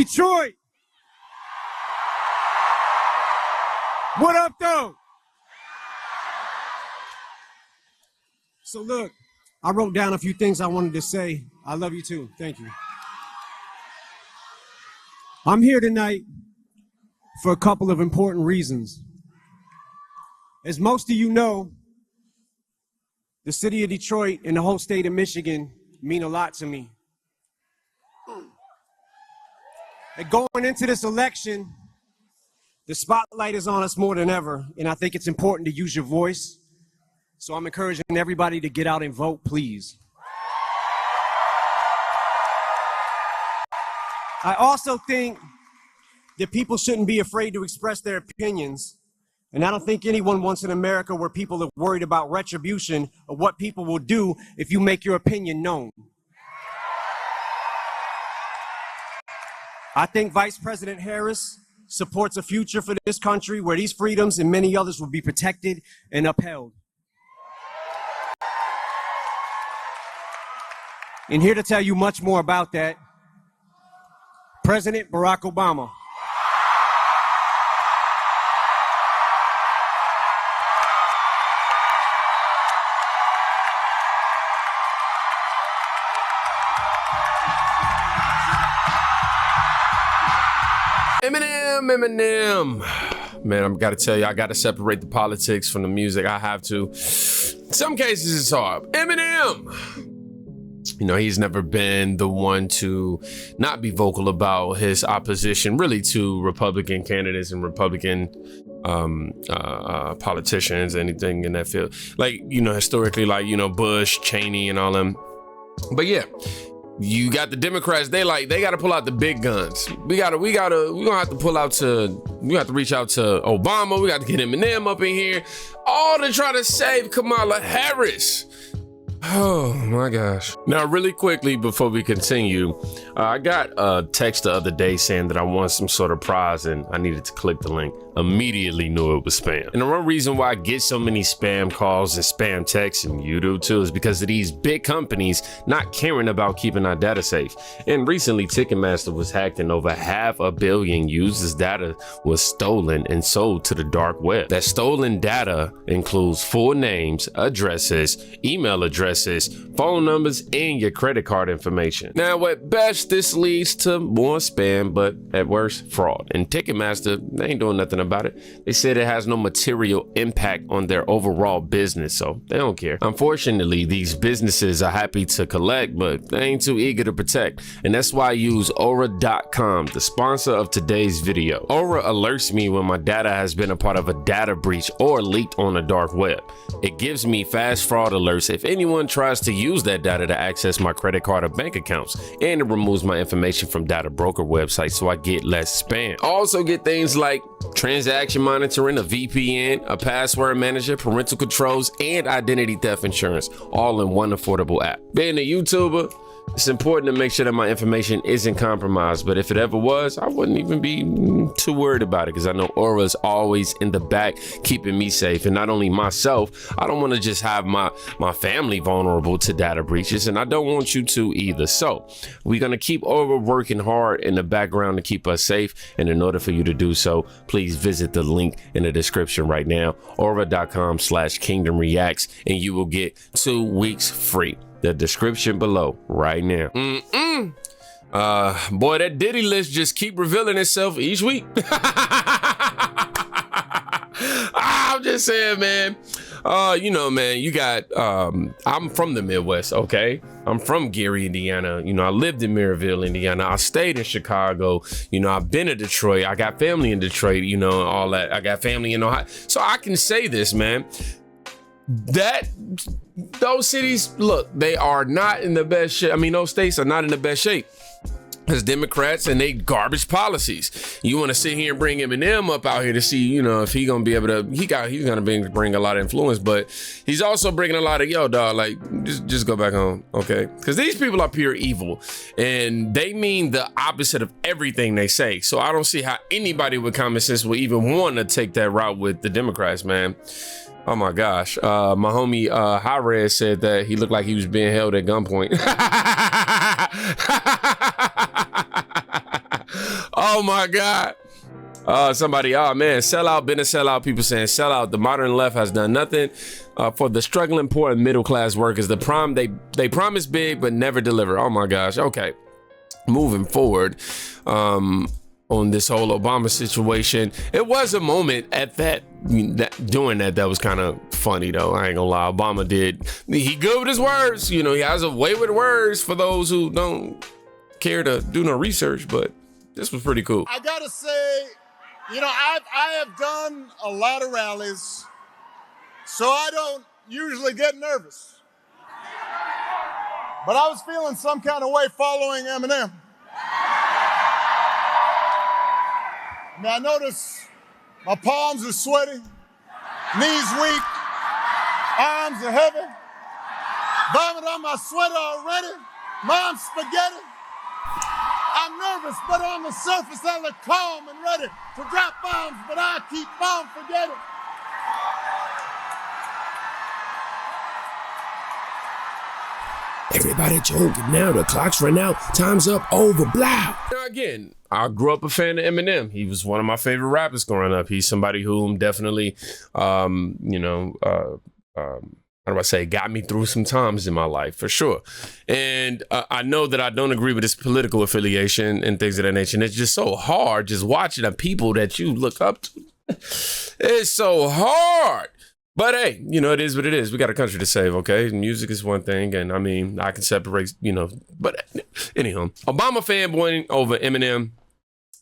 Detroit. What up, though? So look, I wrote down a few things I wanted to say. I love you too. Thank you. I'm here tonight for a couple of important reasons. As most of you know, the city of Detroit and the whole state of Michigan mean a lot to me. And going into this election, the spotlight is on us more than ever, and I think it's important to use your voice. So I'm encouraging everybody to get out and vote, please. I also think that people shouldn't be afraid to express their opinions. And I don't think anyone wants an America where people are worried about retribution or what people will do if you make your opinion known. I think Vice President Harris supports a future for this country where these freedoms and many others will be protected and upheld. And here to tell you much more about that, President Barack Obama. Eminem. Man, I've got to tell you, I got to separate the politics from the music. I have to. In some cases, it's hard. Eminem. You know, he's never been the one to not be vocal about his opposition, really, to Republican candidates and Republican politicians, anything in that field. Like, you know, historically, like, you know, Bush, Cheney, and all them. But yeah, you got the Democrats. They got to pull out the big guns. We're gonna have to pull out to. We have to reach out to Obama. We got to get Eminem up in here, all to try to save Kamala Harris. Oh my gosh. Now, really quickly before we continue, I got a text the other day saying that I won some sort of prize and I needed to click the link. Immediately knew it was spam. And the one reason why I get so many spam calls and spam texts, and you do too, is because of these big companies not caring about keeping our data safe. And recently, Ticketmaster was hacked and over 500 million users' data was stolen and sold to the dark web. That stolen data includes full names, addresses, email addresses, phone numbers, and your credit card information. Now, at best, this leads to more spam, but at worst, fraud. And Ticketmaster, they ain't doing nothing about it. They said it has no material impact on their overall business, so they don't care. Unfortunately, these businesses are happy to collect, but they ain't too eager to protect. And that's why I use Aura.com, the sponsor of today's video. Aura alerts me when my data has been a part of a data breach or leaked on the dark web. It gives me fast fraud alerts if anyone tries to use that data to access my credit card or bank accounts, and it removes my information from data broker websites so I get less spam. I also get things like transaction monitoring, a VPN, a password manager, parental controls, and identity theft insurance, all in one affordable app. Being a YouTuber, it's important to make sure that my information isn't compromised, but if it ever was, I wouldn't even be too worried about it because I know Aura is always in the back keeping me safe. And not only myself, I don't want to just have my family vulnerable to data breaches, and I don't want you to either. So we're going to keep Aura working hard in the background to keep us safe. And in order for you to do so, please visit the link in the description right now, aura.com/kingdomreacts, and you will get 2 weeks free. The description below right now. Boy, that Diddy list just keep revealing itself each week. I'm just saying, man. You know, man, you got, I'm from the Midwest, okay? I'm from Gary, Indiana. You know, I lived in Maryville, Indiana. I stayed in Chicago. You know, I've been to Detroit. I got family in Detroit, you know, all that. I got family in Ohio. So I can say this, man. Those cities, look, they are not in the best shape. I mean, those states are not in the best shape as Democrats and they garbage policies. You want to sit here and bring Eminem up out here to see, you know, if he gonna be able to, he's gonna bring a lot of influence, but he's also bringing a lot of, yo, dog, like, just go back home, okay? Because these people are pure evil and they mean the opposite of everything they say. So I don't see how anybody with common sense would even want to take that route with the Democrats, man. Oh my gosh. My homie High Red said that he looked like he was being held at gunpoint. Oh my God. Somebody, oh man, sellout, been a sellout. People saying sellout. The modern left has done nothing for the struggling poor and middle class workers. They promise big but never deliver. Oh my gosh. Okay, moving forward on this whole Obama situation, it was a moment at that was kind of funny though. I ain't gonna lie. Obama he good with his words. You know, he has a way with words for those who don't care to do no research, but this was pretty cool. I gotta say, you know, I have done a lot of rallies, so I don't usually get nervous. But I was feeling some kind of way following Eminem. Now I notice my palms are sweaty, knees weak, arms are heavy, vomit on my sweater already, mom's spaghetti. I'm nervous, but on the surface I look calm and ready to drop bombs, but I keep on forgetting. Everybody joking now, the clock's run out, time's up, over, blah. Now again, I grew up a fan of Eminem. He was one of my favorite rappers growing up. He's somebody whom definitely, how do I say, got me through some times in my life, for sure. And I know that I don't agree with his political affiliation and things of that nature. And it's just so hard just watching the people that you look up to. It's so hard. But hey, you know, it is what it is. We got a country to save, okay? Music is one thing, and I mean, I can separate, you know. But anyhow, Obama fanboying over Eminem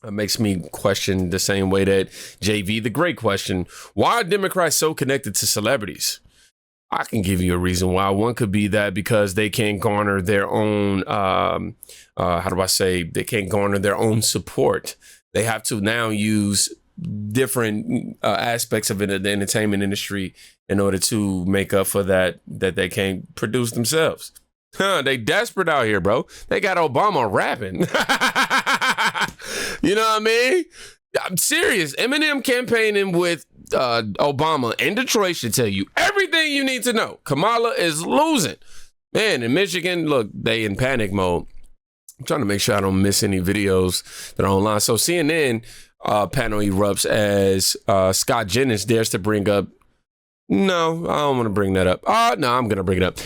makes me question the same way that JV the Great question, why are Democrats so connected to celebrities? I can give you a reason why. One could be that because they can't garner their own, they can't garner their own support. They have to now use different aspects of it, the entertainment industry, in order to make up for that they can't produce themselves. They desperate out here, bro. They got Obama rapping. You know what I mean? I'm serious. Eminem campaigning with Obama in Detroit should tell you everything you need to know. Kamala is losing. Man, in Michigan, look, they in panic mode. I'm trying to make sure I don't miss any videos that are online. So CNN panel erupts as Scott Jennings dares to bring up, no, I don't want to bring that up. No, I'm going to bring it up.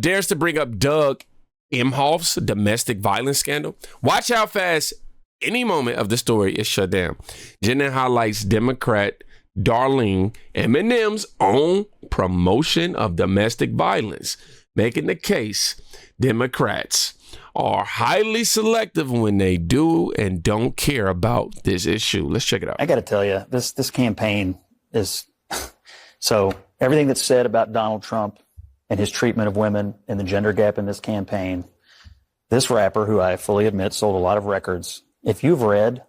Dares to bring up Doug Emhoff's domestic violence scandal. Watch how fast any moment of the story is shut down. Jennings highlights Democrat Darlene Eminem's own promotion of domestic violence, making the case Democrats are highly selective when they do and don't care about this issue. Let's check it out. I got to tell you, this campaign is so everything that's said about Donald Trump and his treatment of women and the gender gap in this campaign. This rapper, who I fully admit sold a lot of records, if you've read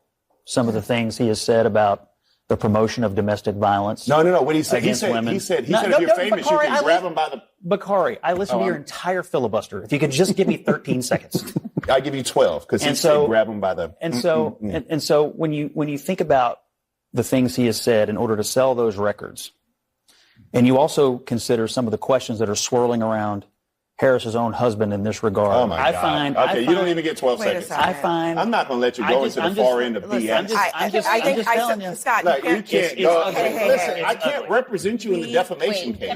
some of the things he has said about the promotion of domestic violence. No. What he said, women. he said if you're famous, Bakari, you can grab them by the. Bakari, I listened to your entire filibuster. If you could just give me 13 seconds. I'll give you 12 because he said grab them by the. And so when you think about the things he has said in order to sell those records, and you also consider some of the questions that are swirling around Harris's own husband in this regard. Oh my God. Okay, you don't even get 12 seconds. I'm not going to let you go into the far end of BS. I'm just telling you. Scott, like, you can't go. Listen, I can't wait. represent you in the defamation case.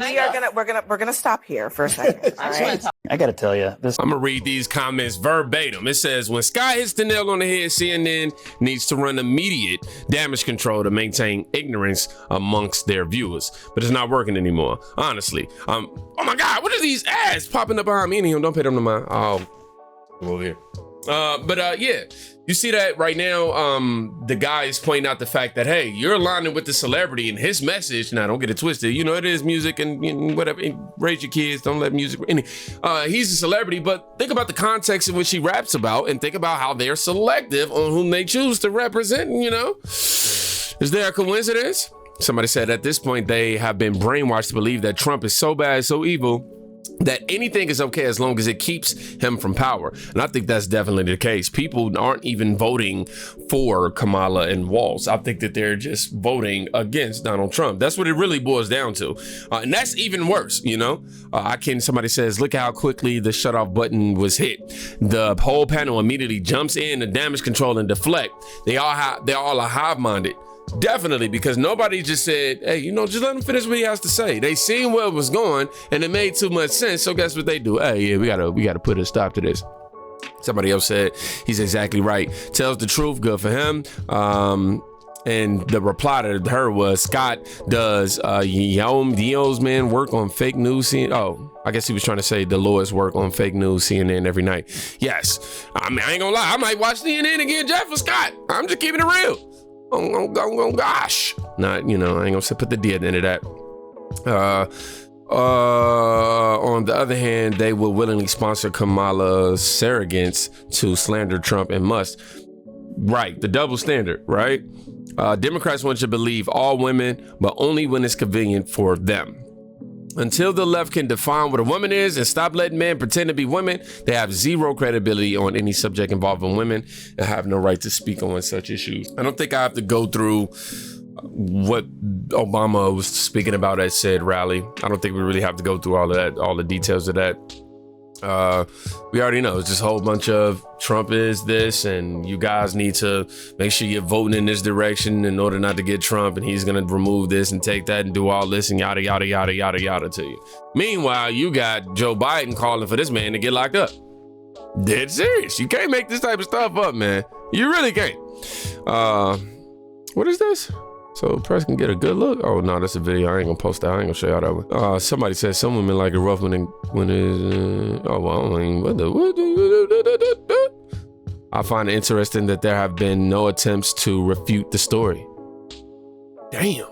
We're gonna stop here for a second. All right. I got to tell you, I'm gonna read these comments verbatim. It says, when Scott hits the nail on the head, CNN needs to run immediate damage control to maintain ignorance amongst their viewers, but it's not working anymore. Honestly, oh my God, what are these ads popping up behind me? Don't pay them no mind. Oh, go over here. Yeah, you see that right now. The guy is pointing out the fact that, hey, you're aligning with the celebrity and his message. Now, don't get it twisted. You know, it is music and whatever. Raise your kids. Don't let music. He's a celebrity, but think about the context in which he raps about, and think about how they're selective on whom they choose to represent. You know, is there a coincidence? Somebody said at this point they have been brainwashed to believe that Trump is so bad, so evil, that anything is okay as long as it keeps him from power. And I think that's definitely the case. People aren't even voting for Kamala and Walz. I think that they're just voting against Donald Trump. That's what it really boils down to. And that's even worse, you know? Somebody says, look how quickly the shut off button was hit. The whole panel immediately jumps in to damage control and deflect. They all are hive-minded. Definitely, because nobody just said, hey, you know, just let him finish what he has to say. They seen where it was going and it made too much sense. So guess what they do? Hey, yeah, we gotta put a stop to this. Somebody else said he's exactly right. Tells the truth, good for him. And the reply to her was, Scott, does Dio's man work on fake news? I guess he was trying to say Dolores work on fake news CNN every night. Yes. I mean, I ain't gonna lie. I might watch CNN again, Jeff or Scott. I'm just keeping it real. Oh gosh. Not, you know, I ain't gonna put the D at the end of that. On the other hand, they will willingly sponsor Kamala's surrogates to slander Trump and Musk. Right, the double standard, right? Democrats want you to believe all women, but only when it's convenient for them. Until the left can define what a woman is and stop letting men pretend to be women, they have zero credibility on any subject involving women and have no right to speak on such issues. I don't think I have to go through what Obama was speaking about at said rally. I don't think we really have to go through all of that, all the details of that. We already know it's just a whole bunch of Trump is this, and you guys need to make sure you're voting in this direction in order not to get Trump, and he's gonna remove this and take that and do all this and yada yada yada yada yada to you. Meanwhile, you got Joe Biden calling for this man to get locked up. Dead serious. You can't make this type of stuff up, man. You really can't. What is this? So press can get a good look. Oh no, that's a video. I ain't gonna post that. I ain't gonna show y'all that one. Somebody said some women like it rough when it's oh well, I mean, I find it interesting that there have been no attempts to refute the story. Damn.